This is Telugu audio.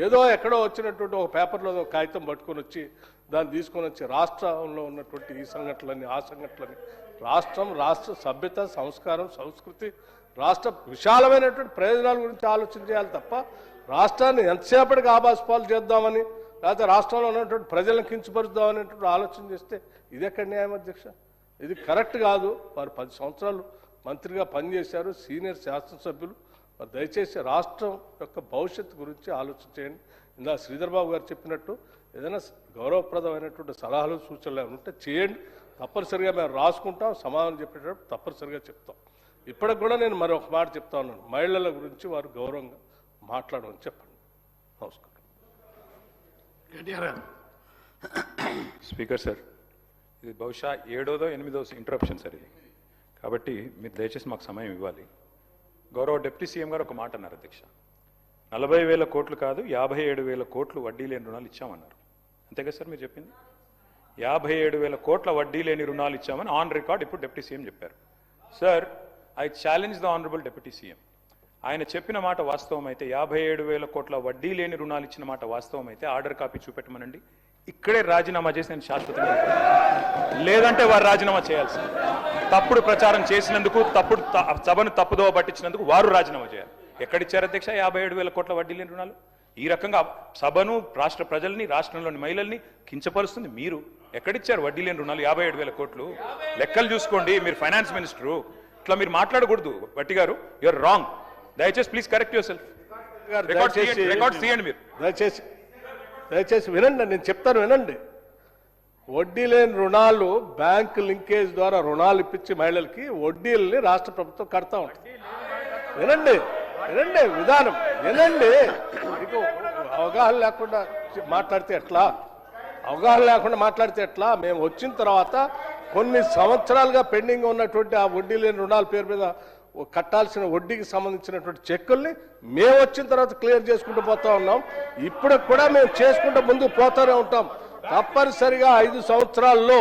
ఏదో ఎక్కడో వచ్చినటువంటి ఒక పేపర్లో ఒక కాగితం పట్టుకొని వచ్చి దాన్ని తీసుకొని వచ్చి రాష్ట్రంలో ఉన్నటువంటి ఈ సంఘటనలని ఆ సంఘటనలని రాష్ట్ర సభ్యత సంస్కారం సంస్కృతి రాష్ట్ర విశాలమైనటువంటి ప్రయోజనాల గురించి ఆలోచన చేయాలి తప్ప రాష్ట్రాన్ని ఎంతసేపటికి ఆబాస్పాలు చేద్దామని లేకపోతే రాష్ట్రంలో ఉన్నటువంటి ప్రజలను కించపరుద్దామనేటువంటి ఆలోచన చేస్తే ఇది ఎక్కడ న్యాయం అధ్యక్ష? ఇది కరెక్ట్ కాదు. వారు 10 సంవత్సరాలు మంత్రిగా పనిచేశారు, సీనియర్ శాసనసభ్యులు. దయచేసి రాష్ట్రం యొక్క భవిష్యత్తు గురించి ఆలోచన చేయండి. ఇందా శ్రీధర్ బాబు గారు చెప్పినట్టు ఏదైనా గౌరవప్రదమైనటువంటి సలహాలు సూచనలు ఉంటే చేయండి. తప్పనిసరిగా మేము రాసుకుంటాం, సమాధానం చెప్పేటప్పుడు తప్పనిసరిగా చెప్తాం. ఇప్పటికి కూడా నేను మరొక మాట చెప్తా ఉన్నాను, మహిళల గురించి వారు గౌరవంగా మాట్లాడమని చెప్పండి. నమస్కారం. స్పీకర్ సార్, ఇది బహుశా 7వ 8వ ఇంటరప్షన్ సార్ ఇది. కాబట్టి మీరు దయచేసి మాకు సమయం ఇవ్వాలి. గౌరవ డిప్యూటీ సీఎం గారు ఒక మాట అన్నారు అధ్యక్ష, 40,000 కోట్లు కాదు 57,000 కోట్లు వడ్డీ లేని రుణాలు ఇచ్చామన్నారు. అంతేగా సార్ మీరు చెప్పింది? 57,000 కోట్ల వడ్డీ లేని రుణాలు ఇచ్చామని ఆన్ రికార్డ్ ఇప్పుడు డిప్యూటీ సీఎం చెప్పారు. Sir, I challenge the honourable deputy CM. ఆయన చెప్పిన మాట వాస్తవం అయితే, 57,000 కోట్ల వడ్డీ లేని రుణాలు ఇచ్చిన మాట వాస్తవం అయితే ఆర్డర్ కాపీ చూపెట్టమనండి. ఇక్కడే రాజీనామా చేసి నేను శాశ్వతంగా, లేదంటే వారు రాజీనామా చేయాల్సి, తప్పుడు ప్రచారం చేసినందుకు, సభను తప్పుదోవ పట్టించినందుకు వారు రాజీనామా చేయాలి. ఎక్కడిచ్చారు అధ్యక్ష 57,000 కోట్ల వడ్డీ లేని రుణాలు? ఈ రకంగా సభను, రాష్ట్ర ప్రజల్ని, రాష్ట్రంలోని మహిళల్ని కించపరుస్తుంది మీరు. ఎక్కడిచ్చారు వడ్డీ లేని రుణాలు 57,000 కోట్లు? లెక్కలు చూసుకోండి, మీరు ఫైనాన్స్ మినిస్టరు. ఇట్లా మీరు మాట్లాడకూడదు. భట్టి గారు, యూఆర్ రాంగ్. దయచేసి please correct your self. Record తీయండి మీరు. దయచేసి వినండి, నేను చెప్తాను వినండి. వడ్డీ లేని రుణాలు బ్యాంక్ లింకేజ్ ద్వారా రుణాలు ఇప్పించి మహిళలకి వడ్డీలని రాష్ట్ర ప్రభుత్వం కడతా ఉంటుంది. వినండి విధానం వినండి. మీకు అవగాహన లేకుండా మాట్లాడితే ఎట్లా? మేము వచ్చిన తర్వాత కొన్ని సంవత్సరాలుగా పెండింగ్ ఉన్నటువంటి ఆ వడ్డీ లేని రుణాల పేరు మీద కట్టాల్సిన వడ్డీకి సంబంధించినటువంటి చెక్కుల్ని మేము వచ్చిన తర్వాత క్లియర్ చేసుకుంటూ పోతా ఉన్నాం. ఇప్పుడు కూడా మేము చేసుకుంటూ ముందుకు పోతూనే ఉంటాం. తప్పనిసరిగా 5 సంవత్సరాల్లో